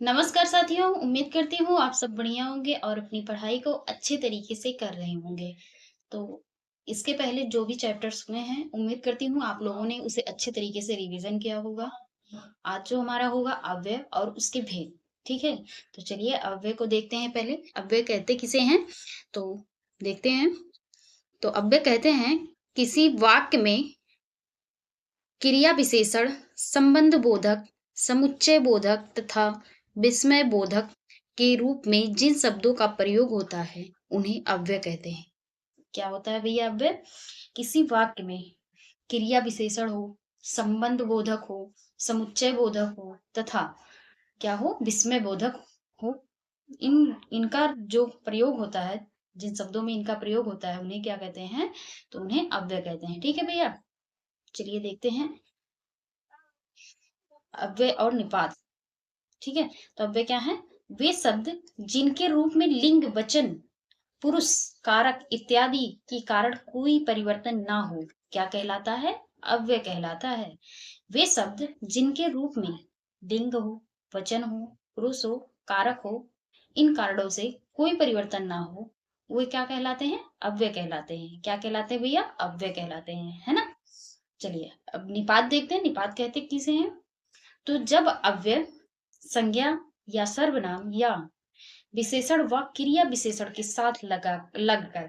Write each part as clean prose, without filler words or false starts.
नमस्कार साथियों, उम्मीद करती हूँ आप सब बढ़िया होंगे और अपनी पढ़ाई को अच्छे तरीके से कर रहे होंगे। तो इसके पहले जो भी चैप्टर्स हुए हैं, उम्मीद करती हूँ आप लोगों ने उसे अच्छे तरीके से रिवीजन किया होगा। आज जो हमारा होगा अव्यय और उसके भेद, ठीक है? तो चलिए अव्यय को देखते हैं पहले। अव्यय कहते किसे हैं? तो देखते हैं। तो अव्यय कहते हैं किसी वाक्य में क्रिया विशेषण, संबंध बोधक, समुच्चय बोधक तथा विस्मय बोधक के रूप में जिन शब्दों का प्रयोग होता है, उन्हें अव्यय कहते हैं। क्या होता है भैया अव्यय? किसी वाक्य में क्रिया विशेषण हो, संबंध बोधक हो, समुच्चय बोधक हो तथा क्या हो? विस्मय बोधक हो। इनका जो प्रयोग होता है, जिन शब्दों में इनका प्रयोग होता है, उन्हें क्या कहते हैं? तो उन्हें अव्यय कहते हैं। ठीक है भैया? चलिए देखते हैं अव्यय और निपात। ठीक है? तो अव्यय क्या है? वे शब्द जिनके रूप में लिंग, वचन, पुरुष, कारक इत्यादि के कारण कोई परिवर्तन ना हो, क्या कहलाता है? अव्यय कहलाता है। वे शब्द जिनके रूप में लिंग हो, वचन हो, पुरुष हो, कारक हो, इन कारणों से कोई परिवर्तन ना हो, वो क्या कहलाते हैं? अव्यय कहलाते हैं। क्या कहलाते हैं भैया? अव्यय कहलाते हैं, है ना? चलिए अब निपात देखते हैं। निपात कहते किसे हैं? तो जब अव्यय संज्ञा या सर्वनाम या विशेषण व क्रिया विशेषण के साथ लगकर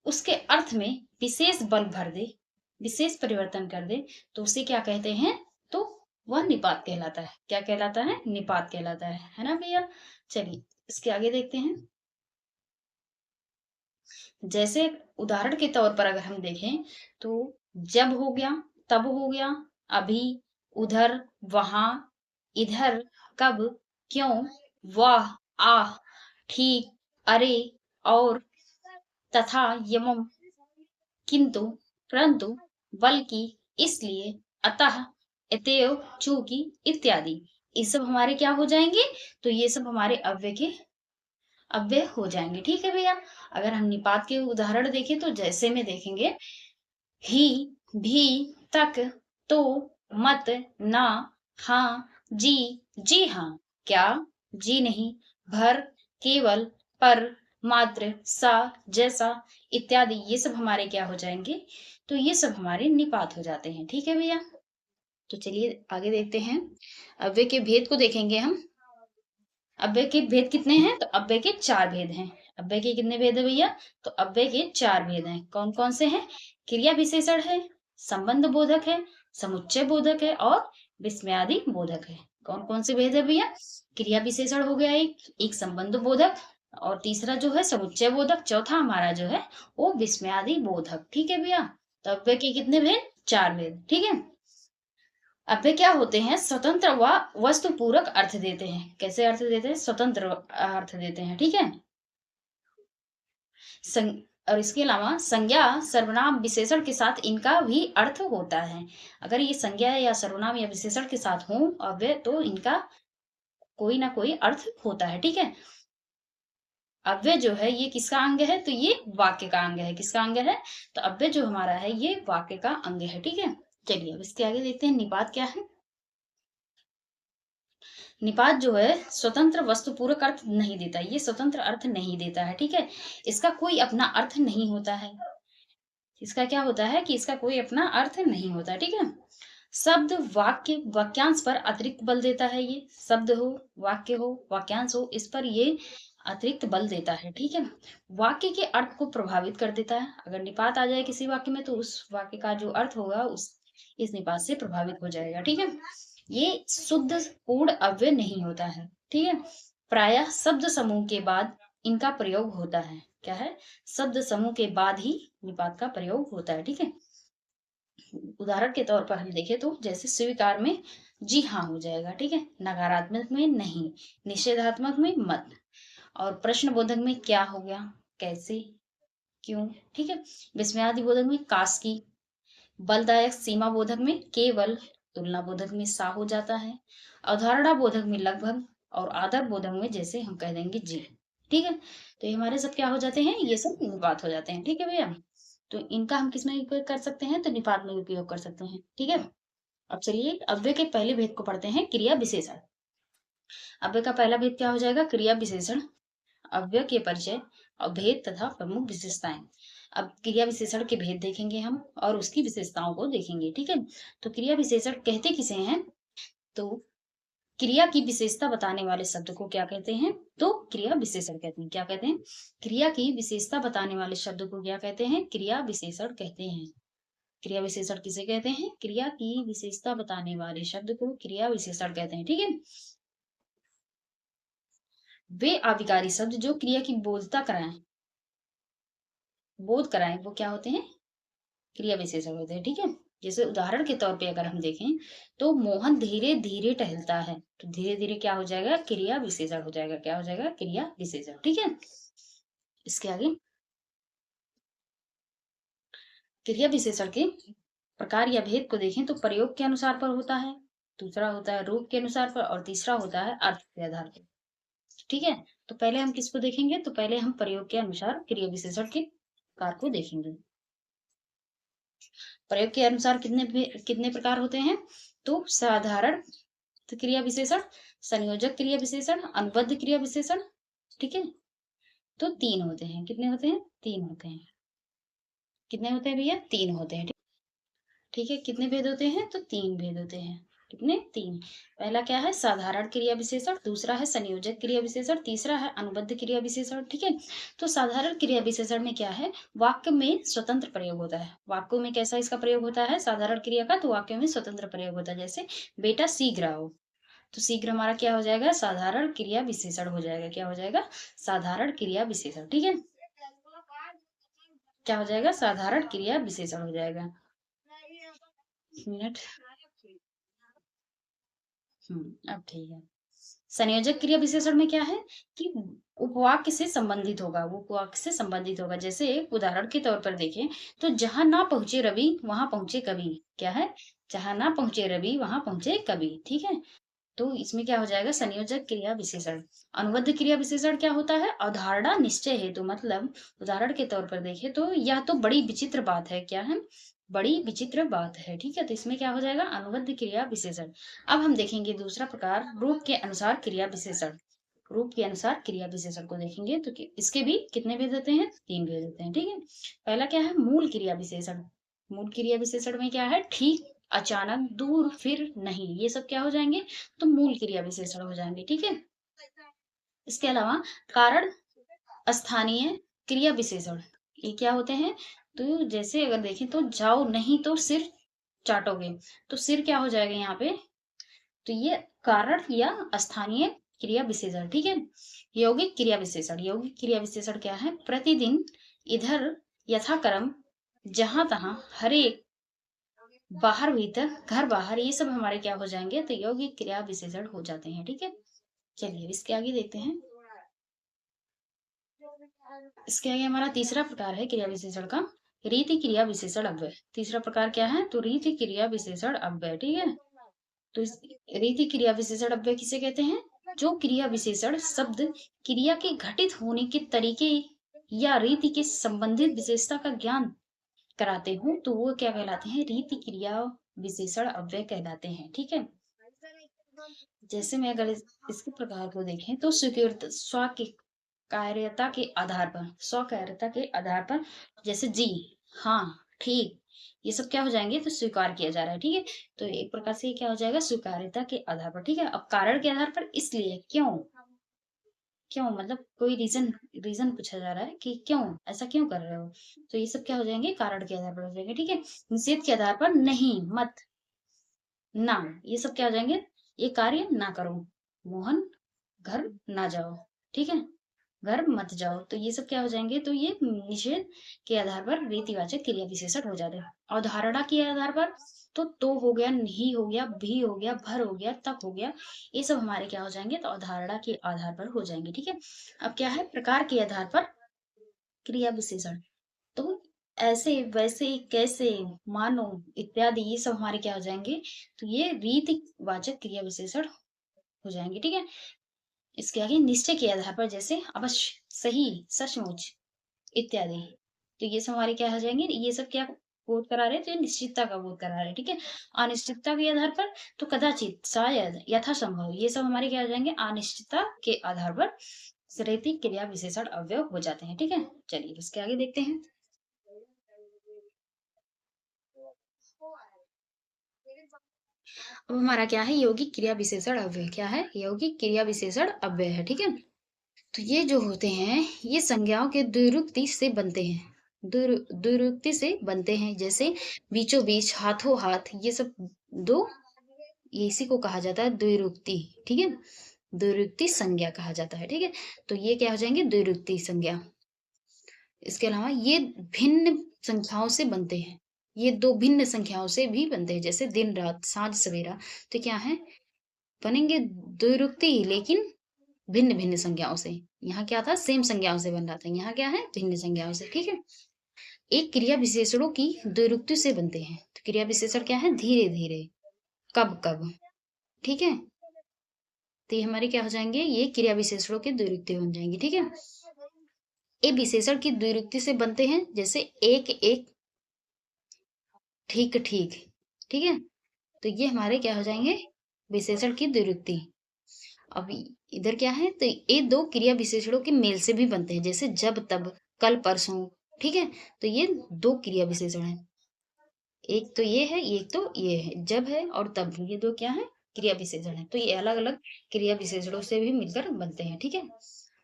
उसके अर्थ में विशेष बल भर दे, विशेष परिवर्तन कर दे, तो उसे क्या कहते हैं? तो वह निपात कहलाता है। क्या कहलाता है? निपात कहलाता है ना भैया? चलिए इसके आगे देखते हैं। जैसे उदाहरण के तौर पर अगर हम देखें तो जब हो गया, तब हो गया, अभी, उधर, वहां, इधर, कब, क्यों, वाह, आह, ठीक, अरे, और, तथा, यमम, किंतु, परंतु, बल्कि, इसलिए, अतः, अतएव, चूंकि इत्यादि। ये सब हमारे क्या हो जाएंगे? तो ये सब हमारे अव्यय के अव्यय हो जाएंगे। ठीक है भैया? अगर हम निपात के उदाहरण देखें तो जैसे में देखेंगे ही, भी, तक, तो, मत, ना, हाँ, जी, जी हाँ, क्या, जी नहीं, भर, केवल, पर, मात्र, सा, जैसा इत्यादि, ये सब हमारे क्या हो जाएंगे? तो ये सब हमारे निपात हो जाते हैं। ठीक है भैया? तो चलिए आगे देखते हैं। अव्यय के भेद को देखेंगे हम। अव्यय के भेद कितने हैं? तो अव्यय के 4 भेद हैं। अव्यय के कितने भेद है भैया? तो अव्यय के 4 भेद हैं। कौन-कौन से हैं? क्रिया विशेषण है, संबंध बोधक है, समुच्चय बोधक है और विस्मयादि बोधक है। कौन-कौन से भेद है भैया? क्रिया विशेषण हो गया एक संबंध बोधक और तीसरा जो है समुच्चय बोधक, चौथा हमारा जो है वो विस्मयादि बोधक। ठीक है भैया? तो अव्यय के कितने भेद? 4 भेद। ठीक है? अव्यय क्या होते हैं? स्वतंत्र व वस्तु पूरक अर्थ देते हैं। कैसे अर्थ देते हैं? स्वतंत्र अर्थ देते हैं। ठीक है? सं, और इसके अलावा संज्ञा, सर्वनाम, विशेषण के साथ इनका भी अर्थ होता है। अगर ये संज्ञा या सर्वनाम या विशेषण के साथ हो अव्यय तो इनका कोई ना कोई अर्थ होता है। ठीक है? अव्यय जो है ये किसका अंग है? तो ये वाक्य का अंग है। किसका अंग है? तो अव्यय जो हमारा है ये वाक्य का अंग है। ठीक है? चलिए अब इसके आगे देखते हैं निपात क्या है। निपात जो है स्वतंत्र वस्तु पूरक अर्थ नहीं देता, ये स्वतंत्र अर्थ नहीं देता है। ठीक है? इसका कोई अपना अर्थ नहीं होता है। इसका क्या होता है कि इसका कोई अपना अर्थ नहीं होता। ठीक है? शब्द, वाक्य, वाक्यांश पर अतिरिक्त बल देता है। ये शब्द हो, वाक्य हो, वाक्यांश हो, इस पर ये अतिरिक्त बल देता है। ठीक है? वाक्य के अर्थ को प्रभावित कर देता है। अगर निपात आ जाए किसी वाक्य में तो उस वाक्य का जो अर्थ होगा उस इस निपात से प्रभावित हो जाएगा। ठीक है? ये शुद्ध पूर्ण अव्यय नहीं होता है। ठीक है? प्रायः शब्द समूह के बाद इनका प्रयोग होता है। क्या है? शब्द समूह के बाद ही निपात का प्रयोग होता है। ठीक है? उदाहरण के तौर पर हम देखें तो जैसे स्वीकार में जी हाँ हो जाएगा। ठीक है? नकारात्मक में नहीं, निषेधात्मक में मत और प्रश्नबोधक में क्या हो गया, कैसे, क्यों। ठीक है? विस्मयादि बोधक में काश की, बलदायक सीमा बोधक में केवल, तुलना बोधक में सा हो जाता है, अवधारणा बोधक में लगभग और आदर बोधक में जैसे हम कह देंगे जी। ठीक है? तो ये हमारे सब क्या हो जाते हैं? ये सब निपात हो जाते हैं। ठीक है भैया? तो इनका हम किस में उपयोग कर सकते हैं? तो निपात में उपयोग कर सकते हैं। ठीक है? अब चलिए अव्यय के पहले भेद को पढ़ते हैं, क्रिया विशेषण। अव्यय का पहला भेद क्या हो जाएगा? क्रिया विशेषण। अव्यय के परिचय और भेद तथा प्रमुख विशेषताएं। अब क्रिया विशेषण के भेद देखेंगे हम और उसकी विशेषताओं को देखेंगे, ठीक है। तो क्रिया विशेषण कहते किसे हैं? तो क्रिया की विशेषता बताने वाले शब्द को क्या कहते हैं? तो क्रिया विशेषण कहते हैं। क्या कहते हैं? क्रिया की विशेषता बताने वाले शब्द को क्या कहते हैं? क्रिया विशेषण कहते हैं। क्रिया विशेषण किसे कहते हैं? क्रिया की विशेषता बताने वाले शब्द को क्रिया विशेषण कहते हैं, ठीक है। वे आविकारी शब्द जो क्रिया की बोध कराएं, वो क्या होते हैं? क्रिया विशेषण होते हैं, ठीक है। जैसे उदाहरण के तौर पे अगर हम देखें तो मोहन धीरे धीरे टहलता है, तो धीरे धीरे क्या हो जाएगा? क्रिया विशेषण हो जाएगा। क्या हो जाएगा? क्रिया विशेषण, ठीक है। इसके आगे क्रिया विशेषण के प्रकार या भेद को देखें तो प्रयोग के अनुसार पर होता है, दूसरा होता है रूप के अनुसार पर और तीसरा होता है अर्थ के आधार पर, ठीक है। तो पहले हम किसको देखेंगे? तो पहले हम प्रयोग के अनुसार क्रिया विशेषण के प्रकार को देखेंगे। प्रयोग के अनुसार कितने प्रकार होते हैं? तो साधारण क्रिया विशेषण, संयोजक क्रिया विशेषण, अनुबद्ध क्रिया विशेषण, ठीक है। तो 3 होते हैं। कितने होते हैं? 3 होते हैं। कितने होते हैं भैया? 3 होते हैं, ठीक है। कितने भेद होते हैं? तो 3 भेद होते हैं। कितने? 3। पहला क्या है? साधारण क्रिया विशेषण, दूसरा है संयोजक क्रिया विशेषण, तीसरा है अनुबद्ध क्रिया विशेषण, ठीक है। तो साधारण क्रिया विशेषण में क्या है? वाक्य में स्वतंत्र प्रयोग होता है। वाक्यों में कैसा इसका प्रयोग होता है साधारण क्रिया का? तो वाक्यों में स्वतंत्र प्रयोग होता है। जैसे बेटा शीघ्र आओ, तो शीघ्र हमारा क्या हो जाएगा? साधारण क्रिया विशेषण हो जाएगा। क्या हो जाएगा? साधारण क्रिया विशेषण, ठीक है। क्या हो जाएगा? साधारण क्रिया विशेषण हो जाएगा। मिनट। अब ठीक है। संयोजक क्रिया विशेषण में क्या है कि उपवाक्य से संबंधित होगा, वो उपवाक्य से संबंधित होगा। जैसे एक उदाहरण के तौर पर देखें तो जहां ना पहुंचे रवि वहां पहुंचे कवि। क्या है? जहां ना पहुंचे रवि वहां पहुंचे कवि, ठीक है। तो इसमें क्या हो जाएगा? संयोजक क्रिया विशेषण। अनुबद्ध क्रिया विशेषण क्या होता है? अवधारणा निश्चय हेतु, मतलब उदाहरण के तौर पर देखें तो यह तो बड़ी विचित्र बात है। क्या है? बड़ी विचित्र बात है, ठीक है। तो इसमें क्या हो जाएगा? अनुबद्ध क्रिया विशेषण। अब हम देखेंगे दूसरा प्रकार, रूप के अनुसार क्रिया विशेषण। रूप के अनुसार क्रिया विशेषण को देखेंगे तो इसके भी कितने भेद होते हैं? 3 भेद होते हैं, ठीक है। पहला क्या है? मूल क्रिया विशेषण। मूल क्रिया विशेषण में क्या है? ठीक, अचानक, दूर, फिर, नहीं, ये सब क्या हो जाएंगे? तो मूल क्रिया विशेषण हो जाएंगे, ठीक है। इसके अलावा कारण स्थानीय क्रिया विशेषण, ये क्या होते हैं? तो जैसे अगर देखें तो जाओ नहीं तो सिर चाटोगे, तो सिर क्या हो जाएगा यहाँ पे? तो ये कारण या स्थानीय क्रिया विशेषण, ठीक है। यौगिक क्रिया विशेषण। यौगिक क्रिया विशेषण क्या है? प्रतिदिन, इधर, यथाक्रम, जहां तहां, हर एक, बाहर भीतर, घर बाहर, ये सब हमारे क्या हो जाएंगे? तो यौगिक क्रिया विशेषण हो जाते हैं, ठीक है। चलिए इसके आगे देखते हैं। इसके आगे हमारा तीसरा प्रकार है क्रिया विशेषण का, रीति क्रिया विशेषण अव्यय। तीसरा प्रकार क्या है? तो रीति क्रिया विशेषण अव्यय, ठीक है। तो इस रीति क्रिया विशेषण अव्यय किसे कहते हैं? जो क्रिया विशेषण शब्द क्रिया के घटित होने के तरीके या रीति के संबंधित विशेषता का ज्ञान कराते हो, तो वो क्या कहलाते हैं? रीति क्रिया विशेषण अव्यय कहलाते हैं, ठीक है। जैसे मैं अगर इसके प्रकार को देखें तो स्वीकृत कार्यता के आधार पर, स्वकार्यता के आधार पर, जैसे जी, हाँ, ठीक, ये सब क्या हो जाएंगे? तो स्वीकार किया जा रहा है, ठीक है। तो एक प्रकार से ये क्या हो जाएगा? स्वीकार्यता के आधार पर, ठीक है। अब कारण के आधार पर, इसलिए, क्यों, क्यों मतलब कोई रीजन, रीजन पूछा जा रहा है कि क्यों, ऐसा क्यों कर रहे हो, तो ये सब क्या हो जाएंगे? कारण के आधार पर हो जाएंगे, ठीक है। निषेध के आधार पर, नहीं, मत, ना, ये सब क्या हो जाएंगे? ये कार्य ना करो, मोहन घर ना जाओ, ठीक है, घर मत जाओ, तो ये सब क्या हो जाएंगे? तो ये निषेध के आधार पर रीतिवाचक क्रिया विशेषण हो जाते हैं। अवधारणा के आधार पर तो हो गया, नहीं हो गया, भी हो गया, भर हो गया, तक हो गया, ये सब हमारे क्या हो जाएंगे? तो अवधारणा के आधार पर हो जाएंगे, ठीक है। अब क्या है? प्रकार के आधार पर क्रिया विशेषण। तो ऐसे, वैसे, कैसे, मानो, इत्यादि, ये सब हमारे क्या हो जाएंगे? तो ये रीतिवाचक क्रिया विशेषण हो जाएंगे, ठीक है। इसके आगे निश्चय के आधार पर, जैसे अवश्य, सही, सचमुच, इत्यादि, तो ये सब हमारे क्या हो जाएंगे? ये सब क्या बोध करा रहे हैं, तो ये निश्चितता का बोध करा रहे हैं, ठीक है। अनिश्चितता के आधार पर तो कदाचित, शायद, यथासंभव, ये सब हमारे क्या हो जाएंगे, अनिश्चितता के आधार पर सरेती क्रिया विशेषण अव्यय हो जाते हैं, ठीक है। चलिए इसके आगे देखते हैं। अब हमारा क्या है, यौगिक क्रिया विशेषण अव्यय। क्या है, यौगिक क्रिया विशेषण अव्यय है, ठीक है। तो ये जो होते हैं, ये संज्ञाओं के द्विरुक्ति से बनते हैं, द्विरुक्ति से बनते हैं, जैसे बीचों बीच, हाथों हाथ, ये सब दो, ये इसी को कहा जाता है द्विरुक्ति, ठीक है। द्विरुक्ति संज्ञा कहा जाता है, ठीक है। तो ये क्या हो जाएंगे, द्विरुक्ति संज्ञा। इसके अलावा ये भिन्न संख्याओं से बनते हैं, ये दो भिन्न संख्याओं से भी बनते हैं, जैसे दिन रात, साँझ सवेरा। तो क्या है, बनेंगे द्विरुक्ति, लेकिन भिन्न भिन्न संज्ञाओं से। यहाँ क्या था, सेम संज्ञाओं से बन रहा था, यहाँ क्या है, भिन्न संज्ञाओं से, ठीक है। एक क्रिया विशेषणों की द्विरुक्ति से बनते हैं। तो क्रिया विशेषण क्या है, धीरे धीरे, कब कब, ठीक है। तो ये हमारे क्या हो जाएंगे, ये क्रिया विशेषणों की द्विरुक्ति बन जाएंगी, ठीक है। ये विशेषण की द्विरुक्ति से बनते हैं, जैसे एक एक, ठीक ठीक, ठीक है। तो ये हमारे क्या हो जाएंगे, विशेषण की द्विरुक्ति। अब इधर क्या है, तो ये दो क्रिया विशेषणों के मेल से भी बनते हैं, जैसे जब तब, कल परसों, ठीक है। तो ये दो क्रिया विशेषण है, एक तो ये है, एक तो ये है, जब है और तब, ये दो क्या है, क्रिया विशेषण है। तो ये अलग अलग क्रिया विशेषणों से भी मिलकर बनते हैं, ठीक है।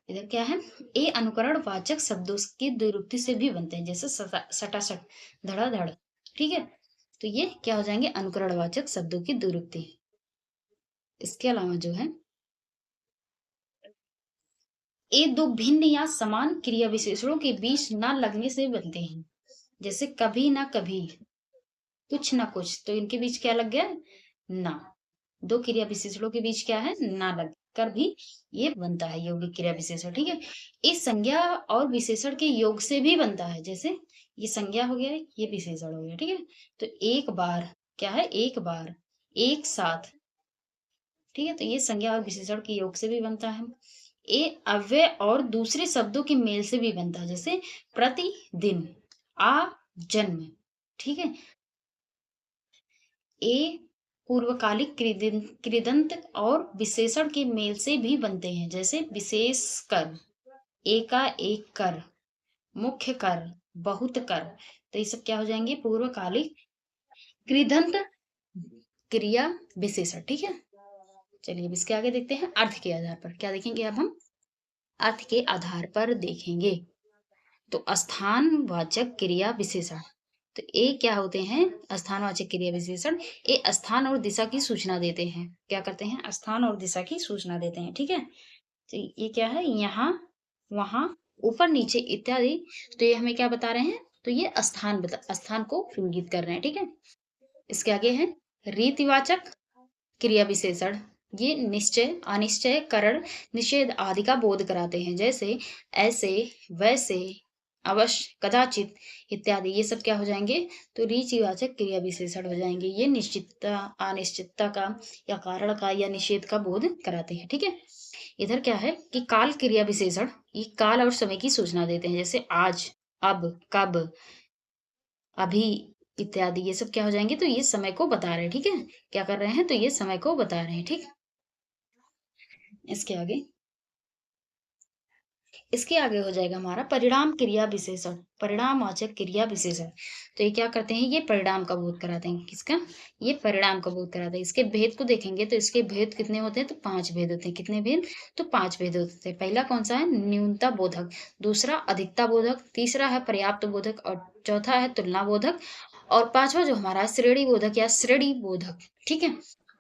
इधर क्या है, ये अनुकरण वाचक शब्दों की द्विरुक्ति से भी बनते हैं, जैसे सटासट, धड़ाधड़, ठीक है। तो ये क्या हो जाएंगे, अनुकरण वाचक शब्दों की द्विरुक्ति। इसके अलावा जो है, ये दो भिन्न या समान क्रिया विशेषणों के बीच ना लगने से बनते हैं, जैसे कभी ना कभी, कुछ ना कुछ, तो इनके बीच क्या लग गया, ना। दो क्रिया विशेषणों के बीच क्या है, ना लग कर भी ये बनता है यौगिक क्रिया विशेषण, ठीक है। इस संज्ञा और विशेषण के योग से भी बनता है, जैसे ये संज्ञा हो गया, ये विशेषण हो गया, ठीक है। तो एक बार, क्या है, एक बार, एक साथ, ठीक है। तो ये संज्ञा और विशेषण के योग से भी बनता है। ये अव्यय और दूसरे शब्दों के मेल से भी बनता है, जैसे प्रतिदिन, आ जन्म, ठीक है। ए पूर्वकालिक कृदंत और विशेषण के मेल से भी बनते हैं, जैसे विशेष कर, एका एक कर, मुख्य कर, बहुत कर। तो ये सब क्या हो जाएंगे, पूर्वकालिक कृदंत क्रिया विशेषण, ठीक है। चलिए अब इसके आगे देखते हैं, अर्थ के आधार पर क्या देखेंगे, अब हम अर्थ के आधार पर देखेंगे। तो स्थानवाचक क्रिया विशेषण, तो ये क्या होते हैं, स्थानवाचक क्रिया विशेषण, ये स्थान और दिशा की सूचना देते हैं। क्या करते हैं, स्थान और दिशा की सूचना देते हैं, ठीक है। तो ये क्या है, यहाँ, वहां, ऊपर नीचे इत्यादि। तो ये हमें क्या बता रहे हैं, तो ये स्थान को इंगित कर रहे हैं, ठीक है। इसके आगे है रीतिवाचक क्रिया विशेषण, ये निश्चय, अनिश्चय, करण, निषेध आदि का बोध कराते हैं, जैसे ऐसे, वैसे, अवश्य, कदाचित इत्यादि। ये सब क्या हो जाएंगे, तो रीतिवाचक क्रिया विशेषण हो जाएंगे। ये निश्चितता, अनिश्चितता का या कारण का या निषेध का बोध कराते हैं, ठीक है। इधर क्या है कि काल क्रिया विशेषण, ये काल और समय की सूचना देते हैं, जैसे आज, अब, कब, अभी इत्यादि। ये सब क्या हो जाएंगे, तो ये समय को बता रहे हैं, ठीक है। क्या कर रहे हैं, तो ये समय को बता रहे हैं, ठीक। इसके आगे, इसके आगे हो जाएगा हमारा परिणाम क्रिया विशेषण, परिणामवाचक क्रिया विशेषण। तो ये क्या करते हैं, ये परिणाम का बोध कराते हैं, किसका, ये परिणाम का बोध कराते हैं। इसके भेद को देखेंगे तो इसके भेद कितने होते हैं, तो 5 भेद होते हैं। कितने भेद, तो 5 भेद होते हैं। पहला कौन सा है, न्यूनता बोधक, दूसरा अधिकता बोधक, तीसरा है पर्याप्त बोधक, और चौथा है तुलना बोधक, और पांचवा जो हमारा श्रेणी बोधक या श्रेणी बोधक, ठीक है।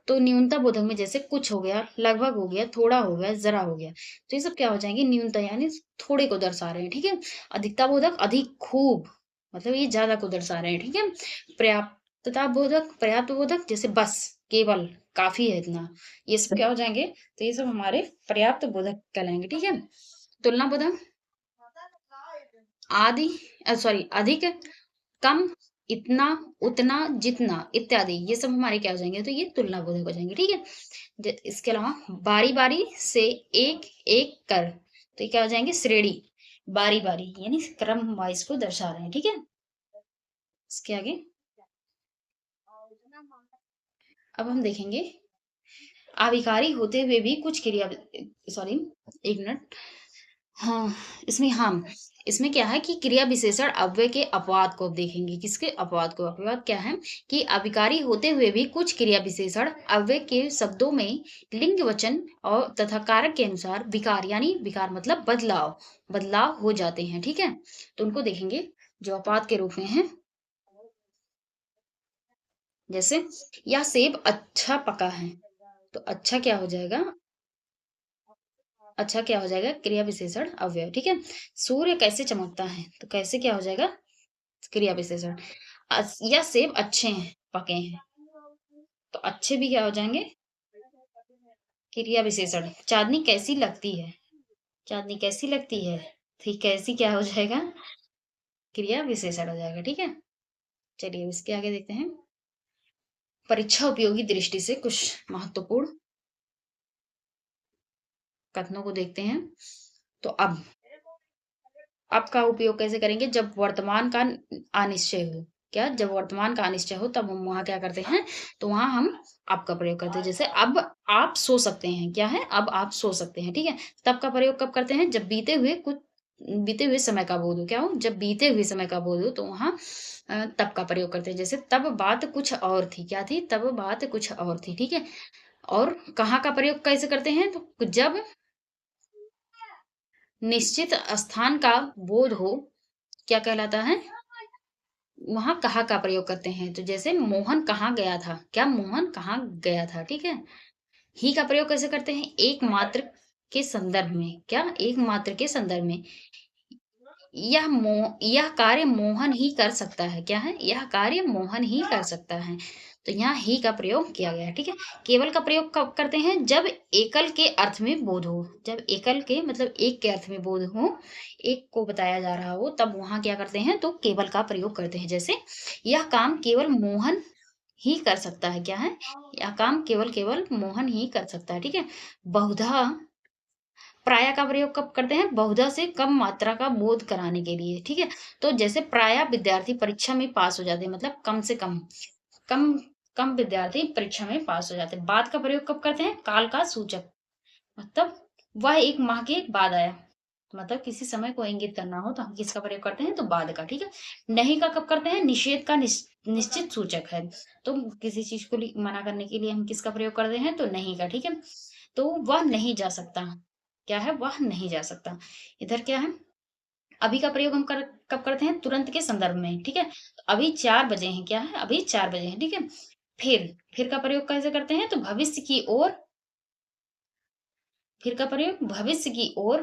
तो न्यूनता बोधक में जैसे कुछ हो गया, लगभग हो गया, थोड़ा हो गया, जरा हो गया, तो ये सब क्या हो जाएंगे, न्यूनता यानी थोड़े को दर्शा रहे हैं, ठीक है। अधिकता बोधक अधिक, खूब, मतलब ये ज्यादा को दर्शा रहे हैं, ठीक है। पर्याप्तता बोधक, पर्याप्त बोधक, जैसे बस, केवल, काफी है इतना, ये सब क्या हो जाएंगे, तो ये सब हमारे पर्याप्त बोधक कहलाएंगे, ठीक है। तुलना बोधक, आदि, सॉरी, अधिक, कम, इतना, उतना, जितना इत्यादि, ये सब हमारे क्या हो जाएंगे, तो ये तुलना बोधक हो जाएंगे, ठीक है। इसके अलावा बारी बारी से, एक एक कर, तो ये क्या हो जाएंगे, श्रेणी, बारी बारी यानी क्रम वाइज को दर्शा रहे हैं, ठीक है। इसके आगे अब हम देखेंगे अभिकारी होते हुए भी कुछ क्रिया, सॉरी, 1 मिनट। हाँ, इसमें क्या है कि क्रिया विशेषण अव्यय के अपवाद को अब देखेंगे। किसके अपवाद को? अपवाद क्या है कि अभिकारी होते हुए भी कुछ क्रिया विशेषण अव्यय के शब्दों में लिंग वचन और तथा कारक के अनुसार विकार, यानी विकार मतलब बदलाव, बदलाव हो जाते हैं, ठीक है? तो उनको देखेंगे जो अपवाद के रूप में है। जैसे यह सेब अच्छा पका है, तो अच्छा क्या हो जाएगा? अच्छा क्या हो जाएगा? क्रिया विशेषण अव्यय, ठीक है? सूर्य कैसे चमकता है, तो कैसे क्या हो जाएगा? क्रिया विशेषण। यह सेब अच्छे हैं, पके हैं, तो अच्छे भी क्या हो जाएंगे? क्रिया विशेषण। चांदनी कैसी लगती है, चांदनी कैसी लगती है, ठीक, कैसी क्या हो जाएगा? क्रिया विशेषण हो जाएगा, ठीक है? चलिए इसके आगे देखते हैं। परीक्षा उपयोगी दृष्टि से कुछ महत्वपूर्ण कथनों को देखते हैं। तो अब का उपयोग कैसे करेंगे? जब वर्तमान का अनिश्चय हो। क्या? जब वर्तमान का अनिश्चय हो तब हम वहाँ क्या करते हैं? तो वहाँ हम अब का प्रयोग करते हैं। जैसे अब आप सो सकते हैं, क्या है? अब आप सो सकते हैं, ठीक है? तब का प्रयोग कब करते हैं? जब बीते हुए समय का बोध हो। क्या हो? जब बीते हुए समय का बोध हो तो वहाँ तब का प्रयोग करते हैं। जैसे तब बात कुछ और थी। क्या थी? तब बात कुछ और थी, ठीक है? और कहाँ का प्रयोग कैसे करते हैं? तो जब निश्चित स्थान का बोध हो, क्या कहलाता है? वहाँ कहाँ का प्रयोग करते हैं। तो जैसे मोहन कहाँ गया था? क्या? मोहन कहाँ गया था, ठीक है? ही का प्रयोग कैसे करते हैं? एकमात्र के संदर्भ में। क्या? एकमात्र के संदर्भ में। यह कार्य मोहन ही कर सकता है। क्या है? यह कार्य मोहन ही कर सकता है। तो यहाँ ही का प्रयोग किया गया है, ठीक है? केवल का प्रयोग कब करते हैं? जब एकल के अर्थ में बोध हो। जब एकल के मतलब एक के अर्थ में बोध हो, एक को बताया जा रहा हो, तब वहाँ क्या करते हैं? तो केवल का प्रयोग करते हैं। जैसे यह काम केवल मोहन ही कर सकता है। क्या है? यह काम केवल केवल मोहन ही कर सकता है, ठीक है? बहुधा प्रायः का प्रयोग कब करते हैं? बहुधा से कम मात्रा का बोध कराने के लिए, ठीक है? तो जैसे प्रायः विद्यार्थी परीक्षा में पास हो जाते हैं, मतलब कम से कम, कम कम विद्यार्थी परीक्षा में पास हो जाते हैं। बाद का प्रयोग कब करते हैं? काल का सूचक, मतलब वह 1 माह के बाद आया। मतलब किसी समय को इंगित करना हो तो हम किसका प्रयोग करते हैं? तो बाद का, ठीक है? नहीं का कब करते हैं? निषेध का निश्चित सूचक है। तो किसी चीज को मना करने के लिए हम किसका प्रयोग करते हैं? तो नहीं का, ठीक है? तो वह नहीं जा सकता। क्या है? वह नहीं जा सकता। इधर क्या है? अभी का प्रयोग हम कब करते हैं? तुरंत के संदर्भ में, ठीक है? तो अभी 4 बजे हैं। क्या है? अभी 4 बजे हैं, ठीक है? फिर का प्रयोग कैसे करते हैं? तो भविष्य की ओर, फिर का प्रयोग भविष्य की ओर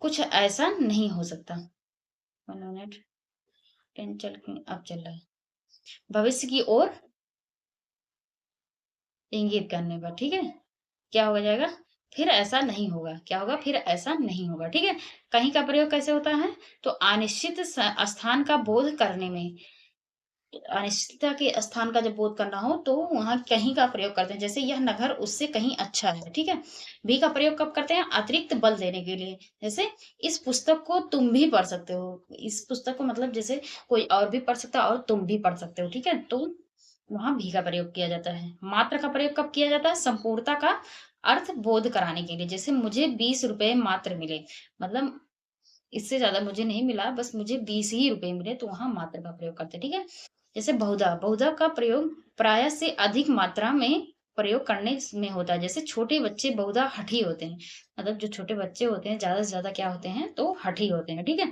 कुछ ऐसा नहीं हो सकता। 1 मिनट, 10 चल के अब चल रहा है। भविष्य की ओर इंगित करने पर, ठीक है? क्या हो जाएगा? फिर ऐसा नहीं होगा। क्या होगा? फिर ऐसा नहीं होगा, ठीक है? कहीं का प्रयोग कैसे होता है? तो अनिश्चित स्थान का बोध करने में, अनिश्चितता के स्थान का जब बोध करना हो तो वहां कहीं का प्रयोग करते हैं। जैसे यह नगर उससे कहीं अच्छा है, ठीक है? भी का प्रयोग कब करते हैं? अतिरिक्त बल देने के लिए। जैसे इस पुस्तक को तुम भी पढ़ सकते हो। इस पुस्तक को मतलब जैसे कोई और भी पढ़ सकता है और तुम भी पढ़ सकते हो, ठीक है? तो वहां भी का प्रयोग किया जाता है। मात्र का प्रयोग कब किया जाता है? संपूर्णता का अर्थ बोध कराने के लिए। जैसे मुझे 20 रुपए मात्र मिले, मतलब इससे ज्यादा मुझे नहीं मिला, बस मुझे 20 ही रुपए मिले, तो वहां मात्र का प्रयोग करते हैं, ठीक है? जैसे बहुधा, बहुधा का प्रयोग प्राय से अधिक मात्रा में प्रयोग करने में होता है। जैसे छोटे बच्चे बहुधा हठी होते हैं, मतलब जो छोटे बच्चे होते हैं ज्यादा से ज्यादा क्या होते हैं? तो हठी होते हैं, ठीक है?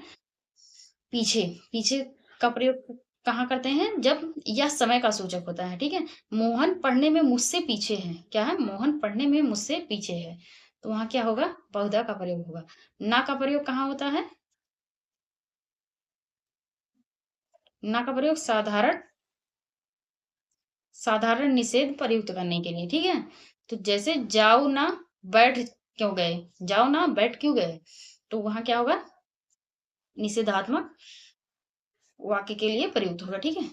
पीछे, पीछे का प्रयोग कहाँ करते हैं? जब यह समय का सूचक होता है, ठीक है? मोहन पढ़ने में मुझसे पीछे है। क्या है? मोहन पढ़ने में मुझसे पीछे है। तो वहां क्या होगा? बहुधा का प्रयोग होगा। ना का प्रयोग कहाँ होता है? ना का प्रयोग साधारण, साधारण निषेध प्रयुक्त करने के लिए, ठीक है? तो जैसे जाओ ना, बैठ क्यों गए? जाओ ना, बैठ क्यों गए? तो वहां क्या होगा? निषेधात्मक वाक्य के लिए प्रयुक्त होगा, ठीक है?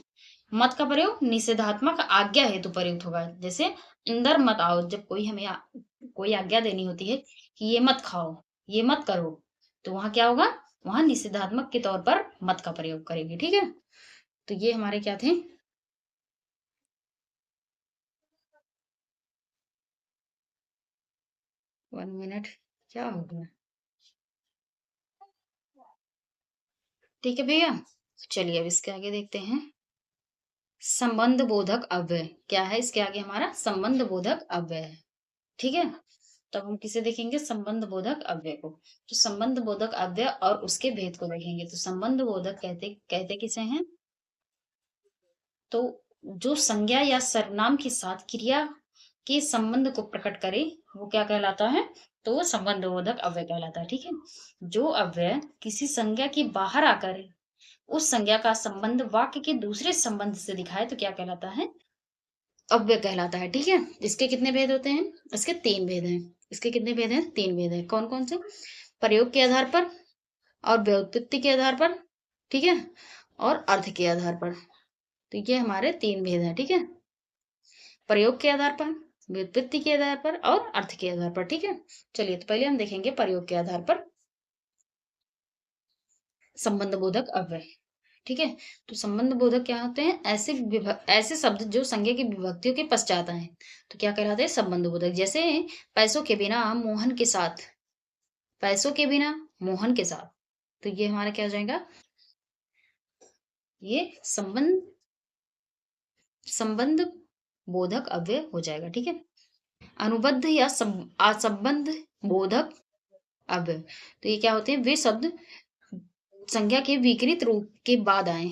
मत का प्रयोग निषेधात्मक आज्ञा हेतु प्रयुक्त होगा। जैसे अंदर मत आओ, जब कोई हमें कोई आज्ञा देनी होती है कि ये मत खाओ, ये मत करो, तो वहां क्या होगा? वहां निषेधात्मक के तौर पर मत का प्रयोग करेंगे। ठीक है, तो ये हमारे क्या थे? वन मिनट, क्या हो गया? ठीक है भैया, चलिए अब इसके आगे देखते हैं। संबंध बोधक अव्यय क्या है? इसके आगे हमारा संबंध बोधक अव्यय है। ठीक है, तब हम किसे देखेंगे? संबंध बोधक अव्यय को। तो संबंध बोधक अव्यय और उसके भेद को देखेंगे। तो संबंध बोधक कहते कहते किसे हैं? तो जो संज्ञा या सर्वनाम के साथ क्रिया के संबंध को प्रकट करे, वो क्या कहलाता है? तो वो संबंध बोधक अव्यय कहलाता है। ठीक है, जो अव्यय किसी संज्ञा के बाहर आकर उस संज्ञा का संबंध वाक्य के दूसरे संबंध से दिखाए तो क्या कहलाता है? अव्यय कहलाता है। ठीक है, इसके कितने भेद होते हैं? इसके तीन भेद हैं। इसके कितने भेद हैं? तीन भेद हैं। कौन कौन से? प्रयोग के आधार पर, और व्युत्पत्ति के आधार पर, ठीक है, और अर्थ के आधार पर। तो ये हमारे तीन भेद हैं। ठीक है, प्रयोग के आधार पर, व्युत्पत्ति के आधार पर और अर्थ के आधार पर। ठीक है, चलिए तो पहले हम देखेंगे प्रयोग के आधार पर संबंध बोधक अव्यय। ठीक है, तो संबंध बोधक क्या होते हैं? ऐसे शब्द जो संज्ञा की विभक्तियों के पश्चात आए तो क्या कहलाते हैं? संबंध बोधक। जैसे पैसों के बिना मोहन के साथ, पैसों के बिना मोहन के साथ, तो ये हमारा क्या हो जाएगा? ये संबंध संबंध बोधक अव्यय हो जाएगा। ठीक है, अनुबद्ध या असंबंध बोधक अव्यय, तो ये क्या होते हैं? वे शब्द संज्ञा के विकृत रूप के बाद आए,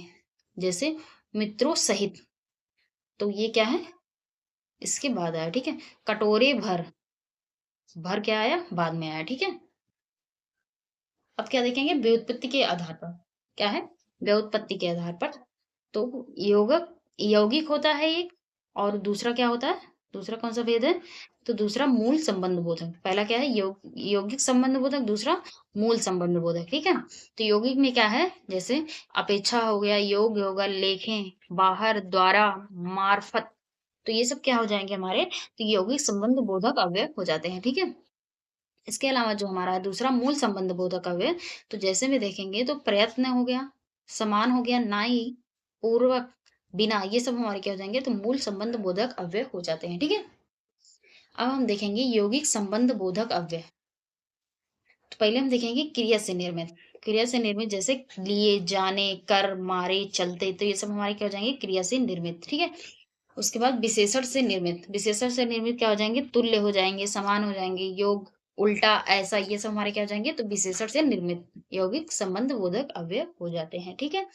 जैसे मित्रों सहित, तो ये क्या है? इसके बाद आया। ठीक है, कटोरे भर, भर क्या आया? बाद में आया। ठीक है, अब क्या देखेंगे? व्युत्पत्ति के आधार पर। क्या है? व्युत्पत्ति के आधार पर। तो योगक यौगिक होता है एक, और दूसरा क्या होता है? दूसरा कौन सा भेद है? तो दूसरा मूल संबंध बोधक। पहला क्या है? यौगिक संबंध बोधक, दूसरा मूल संबंध बोधक। ठीक है, तो यौगिक में क्या है? जैसे अपेक्षा हो गया, योग होगा, लेखें, बाहर, द्वारा, मार्फत, तो ये सब क्या हो जाएंगे हमारे? तो यौगिक संबंध बोधक अव्यय हो जाते हैं। ठीक है, इसके अलावा जो हमारा दूसरा मूल संबंध बोधक अव्यय, तो जैसे में देखेंगे तो प्रयत्न हो गया, समान हो गया, नाई, पूर्वक, बिना, ये सब हमारे क्या हो जाएंगे? तो मूल संबंध बोधक अव्यय हो जाते हैं। ठीक है, अब हम देखेंगे यौगिक संबंध बोधक अव्यय। तो पहले हम देखेंगे क्रिया से निर्मित। क्रिया से निर्मित जैसे लिए, जाने, कर, मारे, चलते, तो ये सब हमारे क्या हो जाएंगे? क्रिया से निर्मित। ठीक है, उसके बाद विशेषण से निर्मित। विशेषण से निर्मित क्या हो जाएंगे? तुल्य हो जाएंगे, समान हो जाएंगे, योग, उल्टा, ऐसा, ये सब हमारे क्या हो जाएंगे? तो विशेषण से निर्मित यौगिक संबंध बोधक अव्यय हो जाते हैं। ठीक है,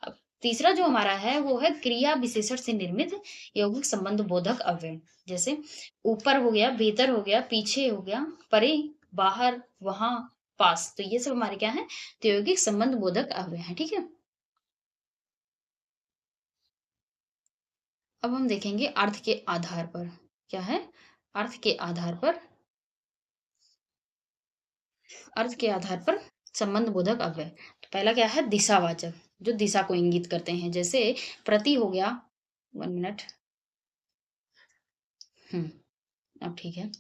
अब तीसरा जो हमारा है वो है क्रिया विशेषण से निर्मित यौगिक संबंध बोधक अव्यय। जैसे ऊपर हो गया, भीतर हो गया, पीछे हो गया, परे, बाहर, वहां, पास, तो ये सब हमारे क्या है? तो यौगिक संबंध बोधक अव्यय है। ठीक है, अब हम देखेंगे अर्थ के आधार पर। क्या है? अर्थ के आधार पर, अर्थ के आधार पर संबंध बोधक अव्यय। तो पहला क्या है? दिशावाचक, जो दिशा को इंगित करते हैं। जैसे प्रति हो गया, वन मिनट, अब ठीक है।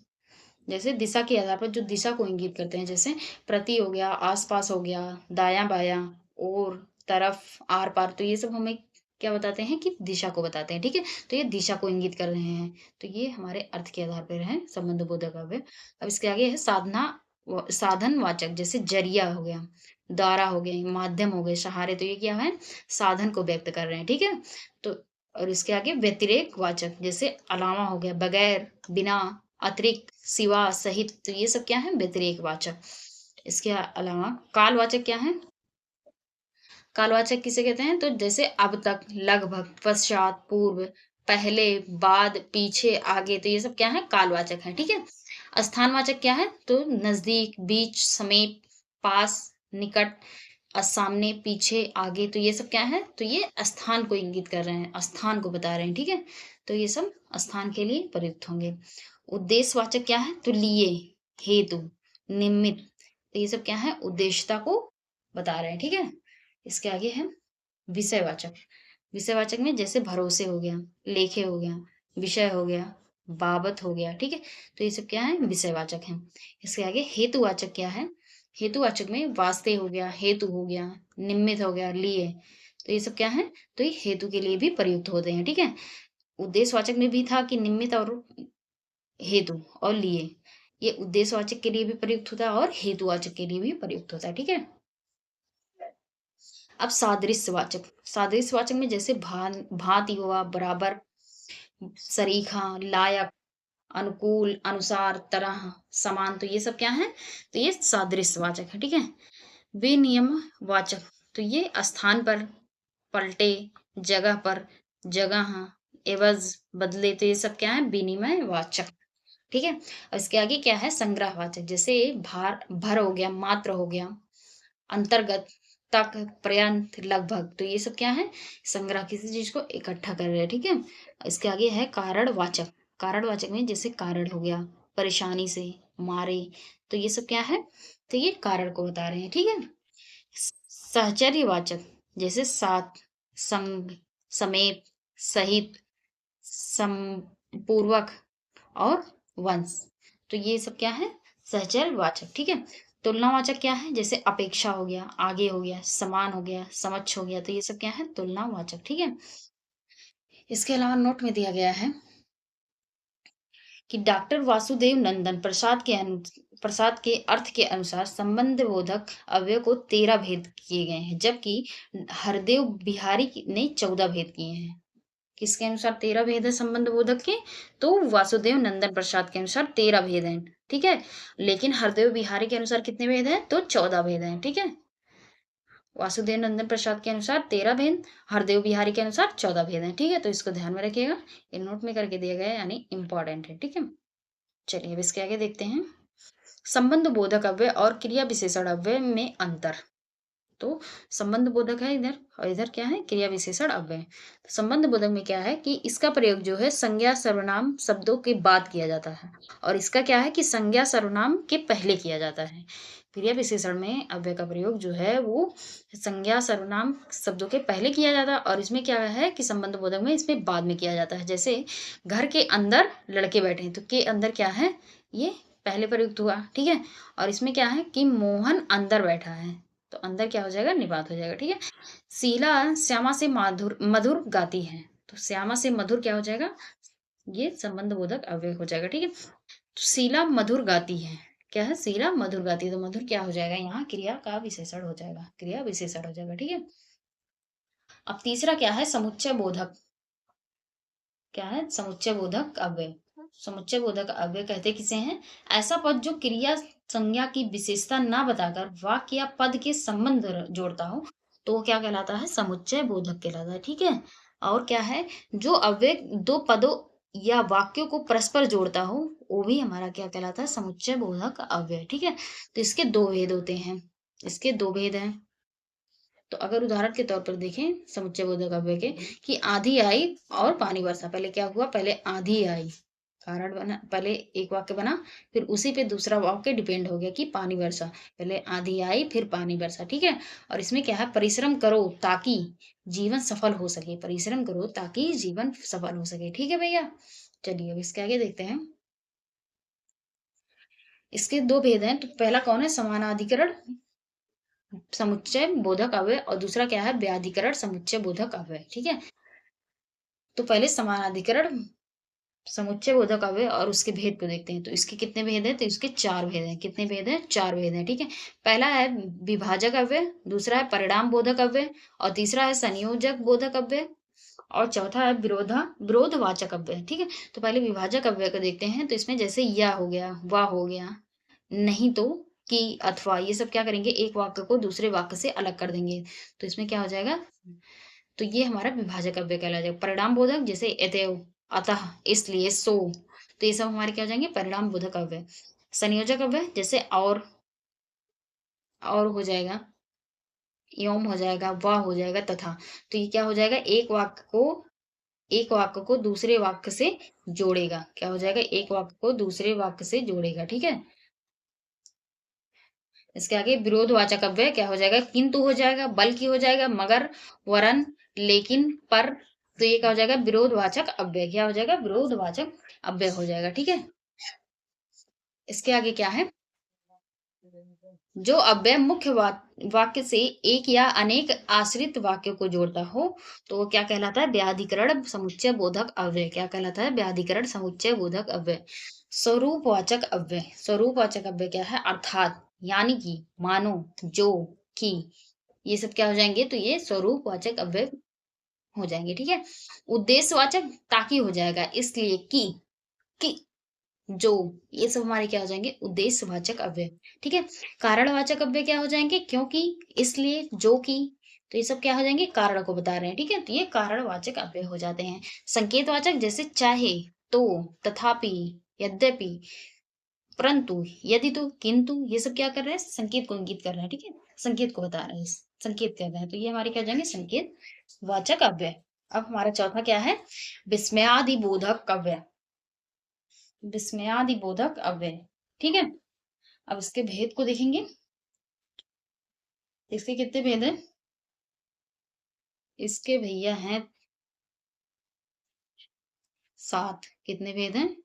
जैसे दिशा के आधार पर जो दिशा को इंगित करते हैं, जैसे प्रति हो गया, आसपास हो गया, दाया बाया, और, तरफ, आर पार, तो ये सब हमें क्या बताते हैं? कि दिशा को बताते हैं। ठीक है, तो ये दिशा को इंगित कर रहे हैं, तो ये हमारे अर्थ के आधार पर है संबंध बोधक अव्यय। अब इसके आगे है साधन वाचक। जैसे जरिया हो गया, द्वारा हो गए, माध्यम हो गए, सहारे, तो ये क्या है? साधन को व्यक्त कर रहे हैं। ठीक है, तो और इसके आगे व्यतिरेक वाचक, जैसे अलावा हो गया, बगैर, बिना, अतिरिक्त, सिवा, सहित, तो ये सब क्या है? व्यतिरेक वाचक। इसके अलावा कालवाचक क्या है? कालवाचक किसे कहते हैं? तो जैसे अब तक, लगभग, पश्चात, पूर्व, पहले, बाद, पीछे, आगे, तो ये सब क्या है? कालवाचक है। ठीक है, स्थानवाचक क्या है? तो नजदीक, बीच, समीप, पास, निकट, सामने, पीछे, आगे, तो ये सब क्या है? तो ये स्थान को इंगित कर रहे हैं, स्थान को बता रहे हैं। ठीक है, तो ये सब स्थान के लिए प्रयुक्त होंगे। उद्देश्यवाचक क्या है? तो लिए, हेतु, निमित्त, तो ये सब क्या है? उद्देश्यता को बता रहे हैं। ठीक है, इसके आगे है विषयवाचक। विषयवाचक में जैसे भरोसे हो गया, लेखे हो गया, विषय हो गया, बाबत हो गया। ठीक है, तो ये सब क्या है? विषयवाचक है। इसके आगे हेतुवाचक क्या है? हेतुवाचक में वास्ते हो गया, हेतु हो गया, निमित्त हो गया, लिए, तो ये सब क्या है, तो ये हेतु के लिए भी प्रयुक्त होते हैं, ठीक है। उद्देश्यवाचक में भी था कि निमित्त और हेतु और लिए, ये उद्देश्यवाचक के लिए भी प्रयुक्त होता है और हेतुवाचक के लिए भी प्रयुक्त होता है, ठीक है। अब सादृश्यवाचक, सादृश्यवाचक में जैसे भांति हुआ, बराबर, सरीखा, लायक, अनुकूल, अनुसार, तरह, समान, तो ये सब क्या है, तो ये सादृश्यवाचक है, ठीक है। विनियम वाचक, तो ये स्थान पर, पलटे, जगह पर, जगह, एवज, बदले, तो ये सब क्या है, विनिमय वाचक, ठीक है। और इसके आगे क्या है, संग्रहवाचक, जैसे भर हो गया, मात्र हो गया, अंतर्गत, तक, पर्यंत, लगभग, तो ये सब क्या है, संग्रह, किसी चीज को इकट्ठा कर रहे हैं, ठीक है। इसके आगे है कारणवाचक, कारणवाचक में जैसे कारण हो गया, परेशानी से, मारे, तो ये सब क्या है, तो ये कारण को बता रहे हैं, ठीक है। सहचर्यवाचक, जैसे साथ, संग, समेत, सहित, समपूर्वक और वंश, तो ये सब क्या है, सहचर्यवाचक, ठीक है। तुलनावाचक क्या है, जैसे अपेक्षा हो गया, आगे हो गया, समान हो गया, समक्ष हो गया, तो ये सब क्या है, तुलनावाचक, ठीक है। इसके अलावा नोट में दिया गया है कि डॉक्टर वासुदेव नंदन प्रसाद के अर्थ के अनुसार संबंध बोधक अवयव को 13 भेद किए गए हैं, जबकि हरदेव बिहारी ने 14 भेद किए हैं। किसके अनुसार 13 भेद है संबंध बोधक के, तो वासुदेव नंदन प्रसाद के अनुसार 13 भेद हैं, ठीक है। लेकिन हरदेव बिहारी के अनुसार कितने भेद हैं, तो 14 भेद हैं, ठीक है। वासुदेव नंदन प्रसाद के अनुसार 13 भेद, हरदेव बिहारी के अनुसार 14 भेद हैं, ठीक है। तो इसको ध्यान में रखिएगा, ये नोट में करके दिया गया है, यानी इंपॉर्टेंट है, ठीक है। चलिए अब इसके आगे देखते हैं, संबंध बोधक अव्यय और क्रिया विशेषण अव्यय में अंतर। तो संबंध बोधक है इधर, और इधर क्या है, क्रिया विशेषण अव्यय। तो संबंध बोधक में क्या है कि इसका प्रयोग जो है संज्ञा सर्वनाम शब्दों के बाद किया जाता है, और इसका क्या है कि संज्ञा सर्वनाम के पहले किया जाता है। क्रिया विशेषण में अव्यय का प्रयोग जो है वो संज्ञा सर्वनाम शब्दों के पहले किया जाता है, और इसमें क्या है कि संबंध बोधक में इसमें बाद में किया जाता है। जैसे घर के अंदर लड़के बैठे हैं, तो के अंदर क्या है, ये पहले प्रयुक्त हुआ, ठीक है। और इसमें क्या है कि मोहन अंदर बैठा है, तो अंदर क्या हो जाएगा, निपात हो जाएगा, ठीक है। शीला श्यामा से मधुर मधुर गाती है, तो श्यामा से मधुर क्या हो जाएगा, ये संबंध बोधक अव्यय हो जाएगा, ठीक है। तो शीला मधुर गाती है, क्या है, शीला मधुर गाती है, तो मधुर क्या हो जाएगा, यहाँ क्रिया का विशेषण हो जाएगा, क्रिया विशेषण हो जाएगा, ठीक है। अब तीसरा क्या है, समुच्चय बोधक, क्या है, समुच्चय बोधक अव्यय। समुच्चय बोधक अव्यय कहते किसे हैं, ऐसा पद जो क्रिया संज्ञा की विशेषता ना बताकर वाक्य या पद के संबंध जोड़ता हो, तो वो क्या कहलाता है, समुच्चय बोधक कहलाता है, ठीक है। और क्या है, जो अव्यय दो पदों या वाक्यों को परस्पर जोड़ता हो, वो भी हमारा क्या कहलाता है, समुच्चय बोधक अव्यय, ठीक है। तो इसके दो भेद होते हैं, इसके दो भेद हैं। तो अगर उदाहरण के तौर पर देखें समुच्चय बोधक अव्यय के, कि आंधी आई और पानी बरसा, पहले क्या हुआ, पहले आंधी आई, कारण बना, पहले एक वाक्य बना, फिर उसी पे दूसरा वाक्य डिपेंड हो गया कि पानी बरसा, पहले आंधी आई फिर पानी बरसा, ठीक है। और इसमें क्या है, परिश्रम करो ताकि जीवन सफल हो सके, परिश्रम करो ताकि जीवन सफल हो सके, ठीक है भैया। चलिए अब इसके आगे देखते हैं, इसके दो भेद हैं। तो पहला कौन है, समानाधिकरण समुच्चय बोधक अव्यय, और दूसरा क्या है, व्याधिकरण समुच्चय बोधक अव्यय, ठीक है। तो पहले समानाधिकरण समुच्चय बोधक अव्यय और उसके भेद को देखते हैं। तो इसके कितने भेद हैं, तो इसके 4 भेद हैं, कितने भेद हैं, 4 भेद हैं, ठीक है। पहला है विभाजक अव्यय, दूसरा है परिणाम बोधक अव्यय, और तीसरा है संयोजक बोधक अव्यय, और चौथा है विरोधवाचक अव्यय, ठीक है। तो पहले विभाजक अव्यय को देखते हैं। तो इसमें जैसे या हो गया, वा हो गया, नहीं तो, कि, अथवा, ये सब क्या करेंगे, एक वाक्य को दूसरे वाक्य से अलग कर देंगे, तो इसमें क्या हो जाएगा, तो ये हमारा विभाजक अव्यय कहला जाएगा। परिणाम बोधक जैसे अतएव, अतः, इसलिए, सो, तो ये सब हमारे क्या हो जाएंगे, परिणाम बोधक अव्यय। संयोजक अव्यय जैसे और हो जाएगा, एवं हो जाएगा, व हो जाएगा, तथा, तो ये क्या हो जाएगा, एक वाक्य को दूसरे वाक्य से जोड़ेगा, क्या हो जाएगा, एक वाक्य को दूसरे वाक्य से जोड़ेगा, ठीक है। इसके आगे विरोधवाचक अव्यय क्या हो जाएगा, किंतु हो जाएगा, बल्कि हो जाएगा, मगर, वरन, लेकिन, पर, तो ये क्या हो जाएगा, विरोधवाचक अव्यय, क्या हो जाएगा, विरोधवाचक अव्यय हो जाएगा, ठीक है। इसके आगे क्या है, जो अव्यय मुख्य वाक्य से एक या अनेक आश्रित वाक्यों को जोड़ता हो तो वो क्या कहलाता है? व्याधिकरण समुच्चय बोधक अव्यय। क्या कहलाता है? व्याधिकरण समुच्चय बोधक अव्यय। स्वरूपवाचक अव्यय। स्वरूपवाचक अव्यय क्या है? अर्थात, यानी कि, मानो, जो, कि, ये सब क्या हो जाएंगे? तो ये स्वरूपवाचक अव्यय हो जाएंगे। ठीक है। उद्देश्यवाचक ताकि हो जाएगा, इसलिए, कि, जो, ये सब हमारे क्या हो जाएंगे? उद्देश्यवाचक अव्यय। ठीक है। कारणवाचक अव्यय क्या हो जाएंगे? क्योंकि, इसलिए, जो कि, तो ये सब क्या हो जाएंगे? कारण को बता रहे हैं। ठीक है। तो ये कारणवाचक अव्यय हो जाते हैं। संकेतवाचक जैसे चाहे, तो, तथापि, यद्यपि, परंतु, यदि, तो, किंतु, ये सब क्या कर रहे हैं? संकेत को इंगित कर रहे हैं। ठीक है। संकेत को बता रहे हैं, संकेत कर रहे हैं। तो ये हमारे क्या हो जाएंगे? संकेत वाचक अव्यय। अब हमारा चौथा क्या है? विस्मयादि बोधक अव्यय। विस्मयादि बोधक अव्यय। ठीक है। अब इसके भेद को देखेंगे। इसके कितने भेद हैं? इसके भैया हैं 7। कितने भेद हैं?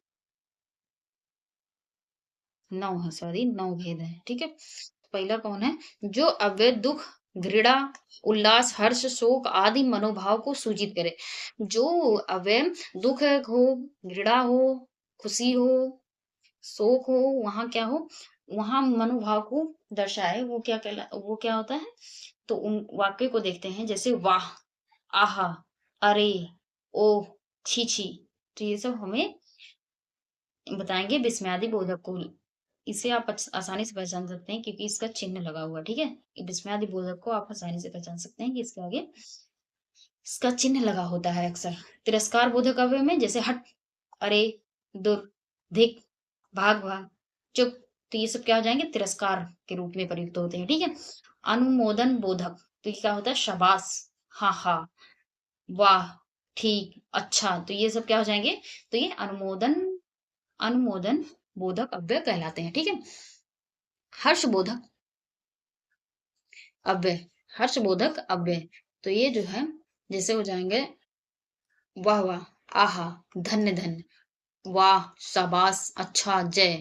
9 है, सॉरी, 9 भेद हैं। ठीक है। पहला कौन है? जो अव्यय दुख, घृणा, उल्लास, हर्ष, शोक आदि मनोभाव को सूचित करे। जो अव्यय दुख हो, घृणा हो, खुशी हो, शोक हो, वहां क्या हो, वहां मनोभाव को दर्शाए, वो क्या होता है? तो उन वाक्य को देखते हैं, जैसे वाह, आहा, अरे, ओह, छी छी। तो ये सब हमें बताएंगे विस्मयादि बोधक को। इसे आप आसानी से पहचान सकते हैं क्योंकि इसका चिन्ह लगा हुआ है। ठीक है। विस्मयादि बोधक को आप आसानी से पहचान सकते हैं कि इसके आगे इसका चिन्ह लगा होता है अक्सर। तिरस्कार बोधक अव्यय में जैसे हट, अरे, दुर, धिक, भाग भाग, चुप, तो ये सब क्या हो जाएंगे? तिरस्कार के रूप में प्रयुक्त होते हैं। ठीक है। अनुमोदन बोधक, तो ये क्या होता है? शाबाश, हाँ हाँ, वाह, ठीक, अच्छा, तो ये सब क्या हो जाएंगे? तो ये अनुमोदन अनुमोदन बोधक अव्यय कहलाते हैं। ठीक है। हर्ष बोधक अव्यय। हर्ष बोधक अव्यय, तो ये जो है, जैसे हो जाएंगे वाह वाह, आहा, धन्य धन्य, वाह, शाबाश, अच्छा, जय,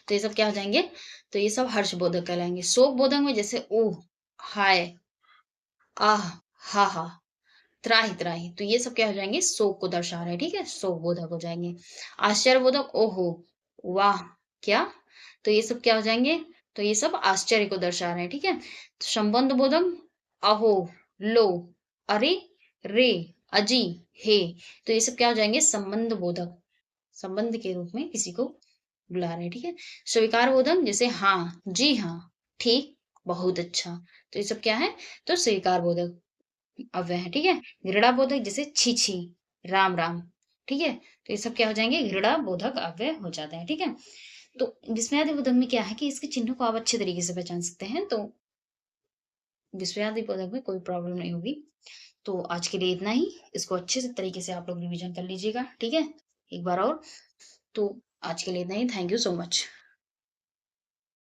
तो ये सब क्या हो जाएंगे? तो ये सब हर्ष बोधक कहलाएंगे। शोक बोधक में जैसे ओह, हाय, आह, हा हा, त्राही त्राही, तो ये सब क्या हो जाएंगे? शोक को दर्शा रहे हैं। ठीक है। शोक बोधक हो जाएंगे। आश्चर्य बोधक ओहो, वाह, क्या, तो ये सब क्या हो जाएंगे? तो ये सब आश्चर्य को दर्शा रहे हैं। ठीक है। तो संबंध बोधक अहो, लो, अरे, रे, अजी, हे, तो ये सब क्या हो जाएंगे? संबंध बोधक, संबंध के रूप में किसी को बुला रहे हैं। ठीक है। स्वीकार बोधक जैसे हाँ, जी हाँ, ठीक, बहुत अच्छा, तो ये सब क्या है? तो स्वीकार बोधक अव्यय है। ठीक है। घृणा बोधक जैसे छी छी, राम राम, ठीक है, तो ये सब क्या हो जाएंगे? घृणा बोधक अव्यय हो जाते हैं। ठीक है। तो विस्मयादि बोधक में क्या है कि इसके चिन्ह को आप अच्छे तरीके से पहचान सकते हैं, तो विस्मयादि बोधक में कोई प्रॉब्लम नहीं होगी। तो आज के लिए इतना ही। इसको अच्छे से तरीके से आप लोग रिवीजन कर लीजिएगा। ठीक है। एक बार और। तो आज के लिए इतना ही। Thank you so much.